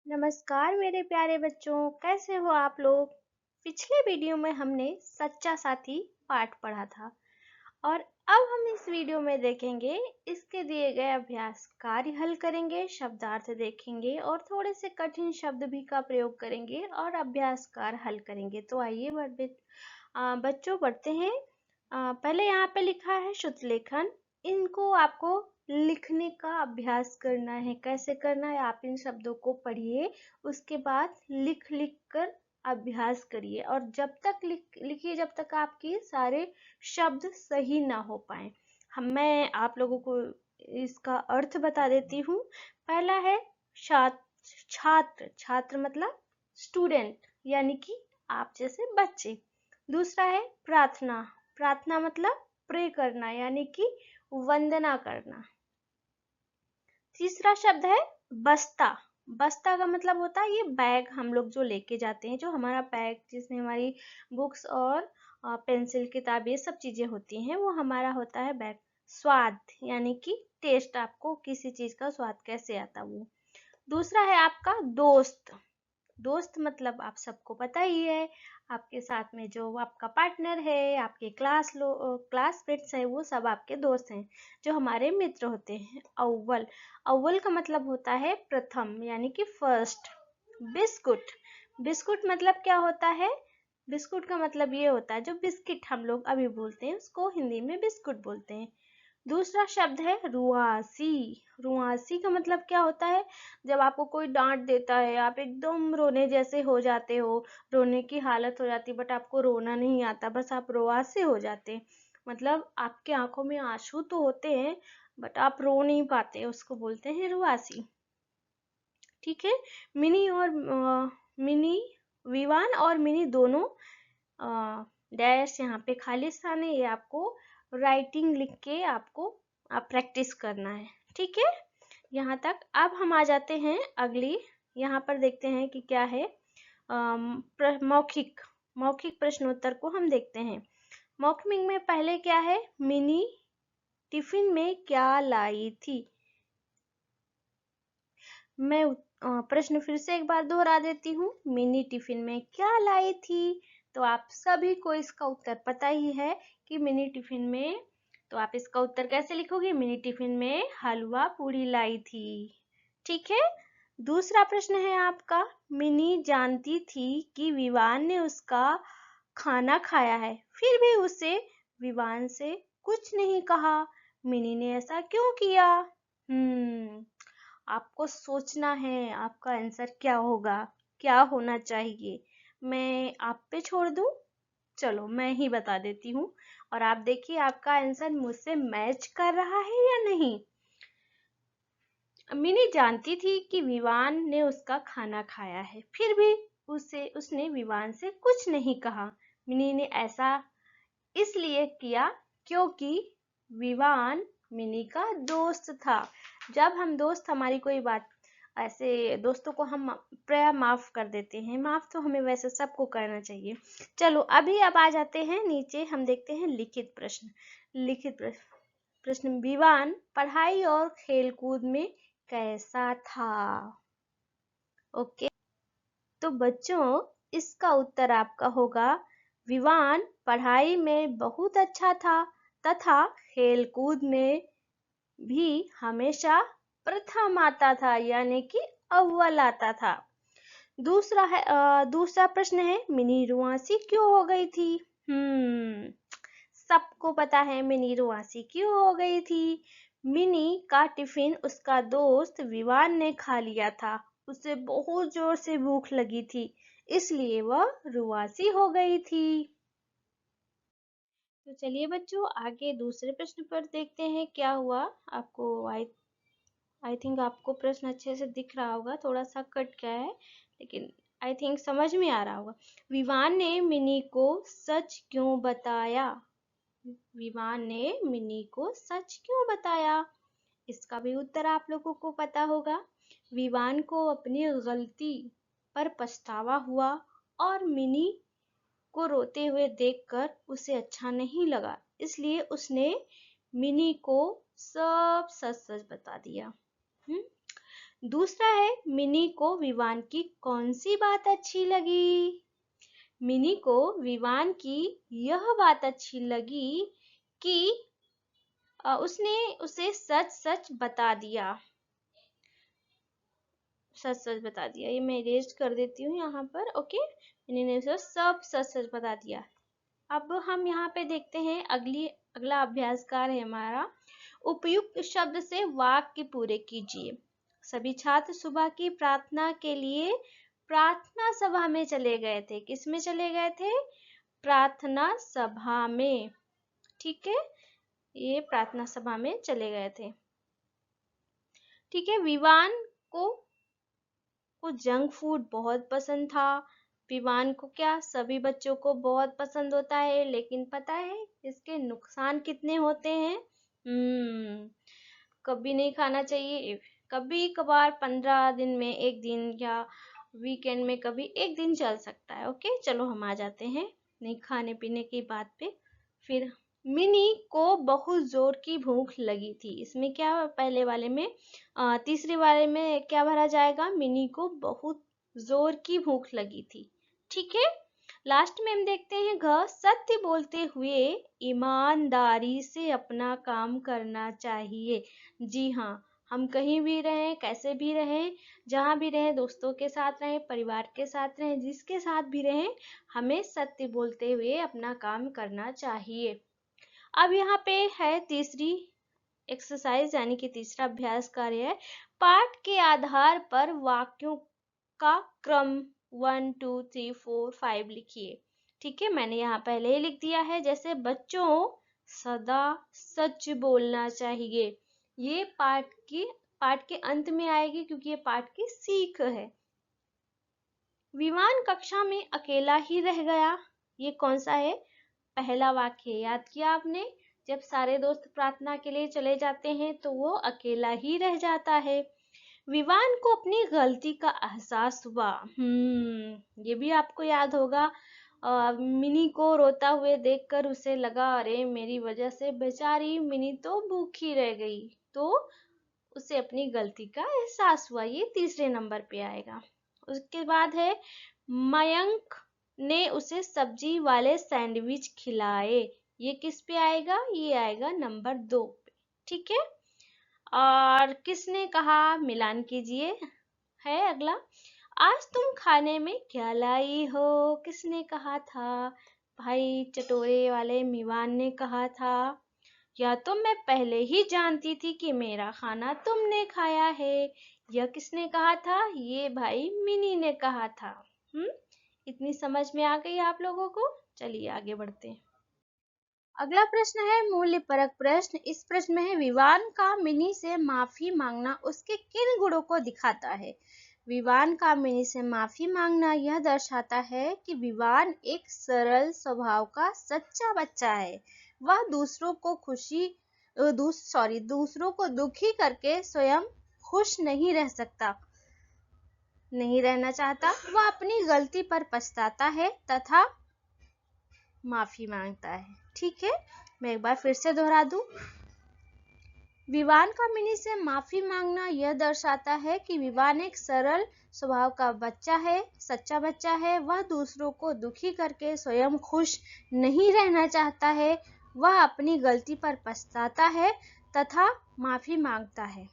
नमस्कार मेरे प्यारे बच्चों, कैसे हो आप लोग। पिछले वीडियो में हमने सच्चा साथी पाठ पढ़ा था और अब हम इस वीडियो में देखेंगे इसके दिए गए अभ्यास कार्य हल करेंगे, शब्दार्थ देखेंगे और थोड़े से कठिन शब्द भी का प्रयोग करेंगे और अभ्यास कार्य हल करेंगे। तो आइए बच्चों पढ़ते हैं। पहले यहाँ पे लिखा है शुद्ध लेखन। इनको आपको लिखने का अभ्यास करना है। कैसे करना है, आप इन शब्दों को पढ़िए, उसके बाद लिख लिख कर अभ्यास करिए और जब तक लिखिए जब तक आपके सारे शब्द सही ना हो पाए। मैं आप लोगों को इसका अर्थ बता देती हूँ। पहला है छात्र। छात्र मतलब स्टूडेंट, यानी कि आप जैसे बच्चे। दूसरा है प्रार्थना। प्रार्थना मतलब प्रे करना, यानी कि वंदना करना। तीसरा शब्द है बस्ता। बस्ता का मतलब होता है ये बैग हम लोग जो लेके जाते हैं, जो हमारा बैग जिसमें हमारी बुक्स और पेंसिल किताब ये सब चीजें होती हैं, वो हमारा होता है बैग। स्वाद यानी कि टेस्ट, आपको किसी चीज का स्वाद कैसे आता वो। दूसरा है आपका दोस्त। दोस्त मतलब आप सबको पता ही है, आपके साथ में जो आपका पार्टनर है, आपके क्लासमेट्स है, वो सब आपके दोस्त हैं, जो हमारे मित्र होते हैं। अव्वल। अव्वल का मतलब होता है प्रथम, यानी कि फर्स्ट। बिस्कुट। बिस्कुट मतलब क्या होता है, बिस्कुट का मतलब ये होता है जो बिस्किट हम लोग अभी बोलते हैं उसको हिंदी में बिस्कुट बोलते हैं। दूसरा शब्द है रुआसी। रुआसी का मतलब क्या होता है, जब आपको कोई डांट देता है, आप एकदम रोने जैसे हो जाते हो, रोने की हालत हो जाती, बट आपको रोना नहीं आता, बस आप रुआसी हो जाते, मतलब आपके आंखों में आंसू तो होते हैं बट आप रो नहीं पाते, उसको बोलते हैं रुआसी। ठीक है। मिनी विवान और मिनी दोनों डैश यहाँ पे खाली स्थान है, ये आपको राइटिंग लिख के आपको प्रैक्टिस करना है। ठीक है, यहाँ तक। अब हम आ जाते हैं अगली, यहाँ पर देखते हैं कि क्या है। मौखिक। मौखिक प्रश्नोत्तर को हम देखते हैं। मौखिक में पहले क्या है, मिनी टिफिन में क्या लाई थी। मैं प्रश्न फिर से एक बार दोहरा देती हूँ, मिनी टिफिन में क्या लाई थी। तो आप सभी को इसका उत्तर पता ही है कि मिनी टिफिन में, तो आप इसका उत्तर कैसे लिखोगे, मिनी टिफिन में हलवा पूरी लाई थी। ठीक है। दूसरा प्रश्न है आपका, मिनी जानती थी कि विवान ने उसका खाना खाया है, फिर भी उसे विवान से कुछ नहीं कहा। मिनी ने ऐसा क्यों किया। आपको सोचना है आपका आंसर क्या होगा, क्या होना चाहिए। मैं आप पे छोड़ दूं, चलो मैं ही बता देती हूँ और आप देखिए आपका आंसर मुझसे मैच कर रहा है या नहीं। मिनी जानती थी कि विवान ने उसका खाना खाया है, फिर भी उसने विवान से कुछ नहीं कहा। मिनी ने ऐसा इसलिए किया क्योंकि विवान मिनी का दोस्त था। जब हम दोस्त हमारी कोई बात, ऐसे दोस्तों को हम प्राय माफ कर देते हैं, माफ तो हमें वैसे सबको करना चाहिए। चलो अब आ जाते हैं नीचे, हम देखते हैं लिखित प्रश्न। लिखित प्रश्न, विवान पढ़ाई और खेलकूद में कैसा था। ओके, तो बच्चों इसका उत्तर आपका होगा, विवान पढ़ाई में बहुत अच्छा था तथा खेलकूद में भी हमेशा प्रथम आता था, यानी कि अव्वल आता था। दूसरा प्रश्न है, मिनी रुआसी क्यों हो गई थी। सबको पता है मिनी रुआसी क्यों हो गई थी। मिनी का टिफिन उसका दोस्त विवान ने खा लिया था, उसे बहुत जोर से भूख लगी थी, इसलिए वह रुआसी हो गई थी। तो चलिए बच्चों आगे दूसरे प्रश्न पर देखते हैं क्या हुआ। आपको आई थिंक आपको प्रश्न अच्छे से दिख रहा होगा, थोड़ा सा कट गया है लेकिन आई थिंक समझ में आ रहा होगा। विवान ने मिनी को सच क्यों बताया। विवान ने मिनी को सच क्यों बताया, इसका भी उत्तर आप लोगों को पता होगा। विवान को अपनी गलती पर पछतावा हुआ और मिनी को रोते हुए देखकर उसे अच्छा नहीं लगा, इसलिए उसने मिनी को सब सच सच बता दिया। दूसरा है मिनी को विवान की कौन सी बात अच्छी लगी। मिनी को विवान की यह बात अच्छी लगी कि उसने उसे सच सच बता दिया। सच सच बता दिया, ये मैं इरेज कर देती हूँ यहाँ पर। ओके, मिनी ने उसे सब सच सच बता दिया। अब हम यहाँ पे देखते हैं अगला अभ्यास कार्य है हमारा। उपयुक्त शब्द से वाक्य पूरे कीजिए। सभी छात्र सुबह की प्रार्थना के लिए प्रार्थना सभा में चले गए थे। किस में चले गए थे? प्रार्थना सभा में। ठीक है, ये प्रार्थना सभा में चले गए थे। ठीक है, विवान को जंक फूड बहुत पसंद था। विवान को क्या, सभी बच्चों को बहुत पसंद होता है, लेकिन पता है इसके नुकसान कितने होते हैं? कभी नहीं खाना चाहिए, कभी कभार 15 दिन में एक दिन या वीकेंड में कभी एक दिन चल सकता है। ओके, चलो हम आ जाते हैं नहीं खाने पीने की बात पे। फिर मिनी को बहुत जोर की भूख लगी थी। इसमें क्या, पहले वाले में तीसरे वाले में क्या भरा जाएगा? मिनी को बहुत जोर की भूख लगी थी। ठीक है, लास्ट में हम देखते हैं सत्य बोलते हुए ईमानदारी से अपना काम करना चाहिए। जी हाँ, हम कहीं भी रहें, कैसे भी रहें, जहाँ भी रहें, दोस्तों के साथ रहें, परिवार के साथ रहें, जिसके साथ भी रहें, हमें सत्य बोलते हुए अपना काम करना चाहिए। अब यहाँ पे है तीसरी एक्सरसाइज, यानी कि तीसरा अभ्यास कार्य है। पाठ के आधार पर वाक्यों का क्रम 1 2 3 4 5 लिखिए। ठीक है, मैंने यहाँ पहले ही लिख दिया है। जैसे बच्चों सदा सच बोलना चाहिए। ये पाठ के अंत में आएगी, क्योंकि ये पाठ की सीख है। विवान कक्षा में अकेला ही रह गया। ये कौन सा है? पहला वाक्य। याद किया आपने? जब सारे दोस्त प्रार्थना के लिए चले जाते हैं तो वो अकेला ही रह जाता है। विवान को अपनी गलती का एहसास हुआ। ये भी आपको याद होगा। मिनी को रोता हुए देखकर उसे लगा, अरे मेरी वजह से बेचारी मिनी तो भूखी रह गई। तो उसे अपनी गलती का एहसास हुआ। ये तीसरे नंबर पे आएगा। उसके बाद है मयंक ने उसे सब्जी वाले सैंडविच खिलाए। ये किस पे आएगा? ये आएगा नंबर 2 पे। ठीक है, और किसने कहा, मिलान कीजिए। है अगला, आज तुम खाने में क्या लाई हो? किसने कहा था? भाई चटोरे वाले मिवान ने कहा था। या तो मैं पहले ही जानती थी कि मेरा खाना तुमने खाया है। यह किसने कहा था? ये भाई मिनी ने कहा था। इतनी समझ में आ गई आप लोगों को? चलिए आगे बढ़ते हैं। अगला प्रश्न है मूल्य परक प्रश्न। इस प्रश्न में है, विवान का मिनी से माफी मांगना उसके किन गुणों को दिखाता है? विवान का मिनी से माफी मांगना यह दर्शाता है कि विवान एक सरल स्वभाव का सच्चा बच्चा है। वह दूसरों को दुखी करके स्वयं खुश नहीं रहना चाहता। वह अपनी गलती पर पछताता है तथा माफी मांगता है। ठीक है, मैं एक बार फिर से दोहरा दूं। विवान का मिनी से माफी मांगना यह दर्शाता है कि विवान एक सरल स्वभाव का सच्चा बच्चा है। वह दूसरों को दुखी करके स्वयं खुश नहीं रहना चाहता है। वह अपनी गलती पर पछताता है तथा माफी मांगता है।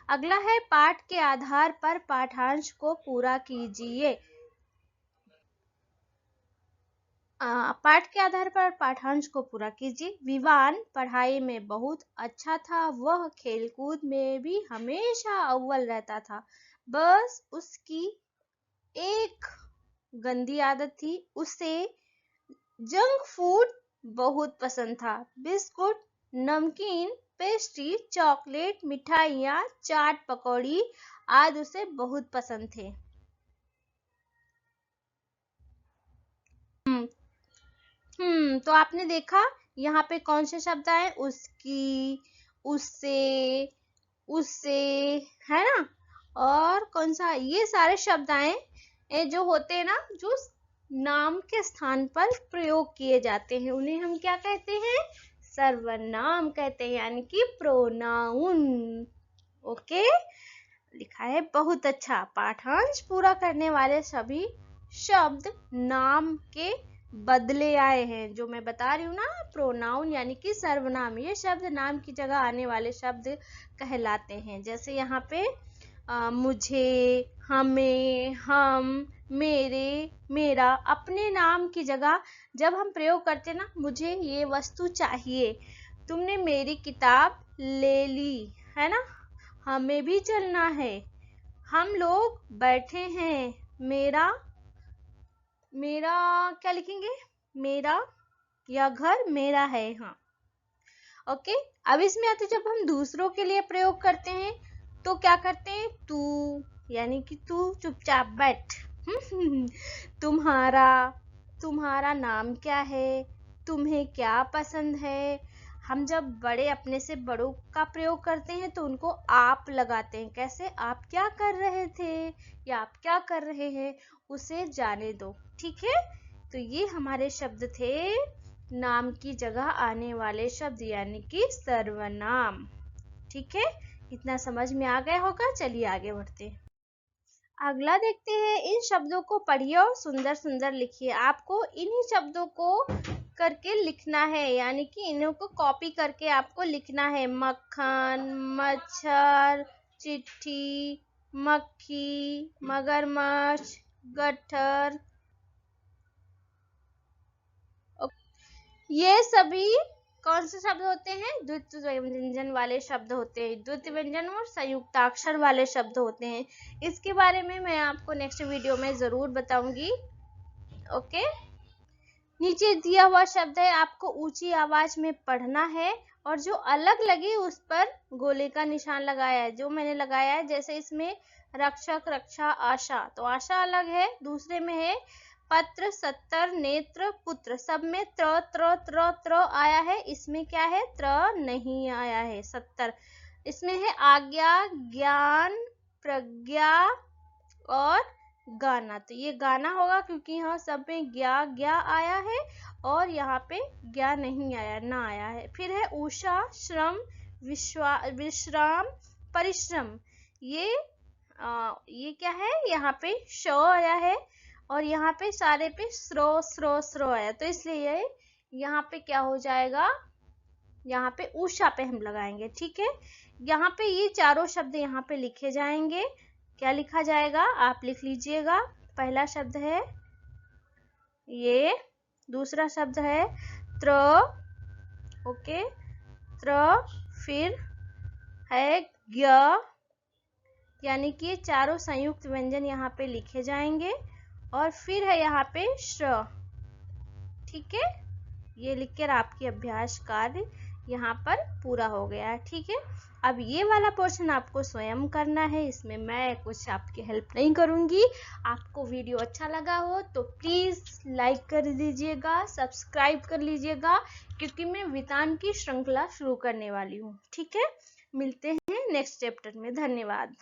अगला है पाठ के आधार पर पाठांश को पूरा कीजिए। पाठ के आधार पर पाठांश को पूरा कीजिए। विवान पढ़ाई में बहुत अच्छा था। वह खेलकूद में भी हमेशा अव्वल रहता था। बस उसकी एक गंदी आदत थी, उसे जंक फूड बहुत पसंद था। बिस्कुट, नमकीन, पेस्ट्री, चॉकलेट, मिठाइयाँ, चाट, पकौड़ी आदि उसे बहुत पसंद थे। तो आपने देखा यहाँ पे कौन से शब्द आए? उसकी, उससे, उससे, है ना? और कौन सा? ये सारे शब्द आए जो होते हैं ना, जो नाम के स्थान पर प्रयोग किए जाते हैं, उन्हें हम क्या कहते हैं? सर्वनाम कहते हैं, यानी कि प्रोनाउन। ओके, लिखा है बहुत अच्छा। पाठांश पूरा करने वाले सभी शब्द नाम के बदले आए हैं। जो मैं बता रही हूँ ना, प्रोनाउन यानी कि सर्वनाम, ये शब्द नाम की जगह आने वाले शब्द कहलाते हैं। जैसे यहाँ पे मुझे, हमें, हम, मेरे, मेरा, अपने नाम की जगह जब हम प्रयोग करते ना, मुझे ये वस्तु चाहिए, तुमने मेरी किताब ले ली, है ना, हमें भी चलना है, हम लोग बैठे हैं, मेरा, मेरा क्या लिखेंगे, मेरा या घर मेरा है। हाँ, ओके। अब इसमें आते जब हम दूसरों के लिए प्रयोग करते हैं तो क्या करते हैं, तू, यानी कि तू चुपचाप बैठ। तुम्हारा, तुम्हारा नाम क्या है, तुम्हें क्या पसंद है। हम जब बड़े अपने से बड़ों का प्रयोग करते हैं तो उनको आप लगाते हैं। कैसे, आप क्या कर रहे थे या आप क्या कर रहे हैं, उसे जाने दो। ठीक है, तो ये हमारे शब्द थे नाम की जगह आने वाले शब्द यानी कि सर्वनाम। ठीक है, इतना समझ में आ गया होगा। चलिए आगे बढ़ते हैं। अगला देखते हैं। इन शब्दों को पढ़िए और सुंदर सुंदर लिखिए। आपको इन्हीं शब्दों को करके लिखना है, यानी कि इन्हों को कॉपी करके आपको लिखना है। मक्खन, मच्छर, चिट्ठी, मक्खी, मगरमच्छ, गट्ठर, ये सभी कौन से शब्द होते हैं, द्वित्व व्यंजन वाले शब्द होते हैं। द्वित्व व्यंजन और संयुक्ताक्षर वाले शब्द होते हैं। इसके बारे में मैं आपको नेक्स्ट वीडियो में जरूर बताऊंगी। ओके, नीचे दिया हुआ शब्द है, आपको ऊंची आवाज में पढ़ना है और जो अलग लगे उस पर गोले का निशान लगाया है, जो मैंने लगाया है। जैसे इसमें रक्षक, रक्षा, आशा, तो आशा अलग है। दूसरे में है पत्र, सत्तर, नेत्र, पुत्र, सब में त्र त्र त्र त्र आया है। इसमें क्या है, त्र नहीं आया है। सत्तर, इसमें है आज्ञा, ज्ञान, प्रज्ञा और गाना, तो ये गाना होगा क्योंकि यहाँ सब में ज्ञा ज्ञा आया है और यहाँ पे ज्ञा नहीं आया, ना आया है। फिर है उषा, श्रम, विश्राम, परिश्रम, ये क्या है, यहाँ पे श आया है और यहाँ पे सारे पे स्रो स्रो स्रो आया, तो इसलिए ये यहाँ पे क्या हो जाएगा, यहाँ पे उषा पे हम लगाएंगे। ठीक है, यहाँ पे ये चारों शब्द यहाँ पे लिखे जाएंगे। क्या लिखा जाएगा, आप लिख लीजिएगा। पहला शब्द है ये, दूसरा शब्द है त्र, ओके, त्र, फिर है ज्ञ, यानी कि ये चारों संयुक्त व्यंजन यहाँ पे लिखे जाएंगे और फिर है यहाँ पे श्र। ठीक है, ये लिखकर आपकी अभ्यास कार्य यहाँ पर पूरा हो गया है। ठीक है, अब ये वाला पोर्शन आपको स्वयं करना है, इसमें मैं कुछ आपकी हेल्प नहीं करूंगी। आपको वीडियो अच्छा लगा हो तो प्लीज लाइक कर दीजिएगा, सब्सक्राइब कर लीजिएगा, क्योंकि मैं वितान की श्रृंखला शुरू करने वाली हूँ। ठीक है, मिलते हैं नेक्स्ट चैप्टर में। धन्यवाद।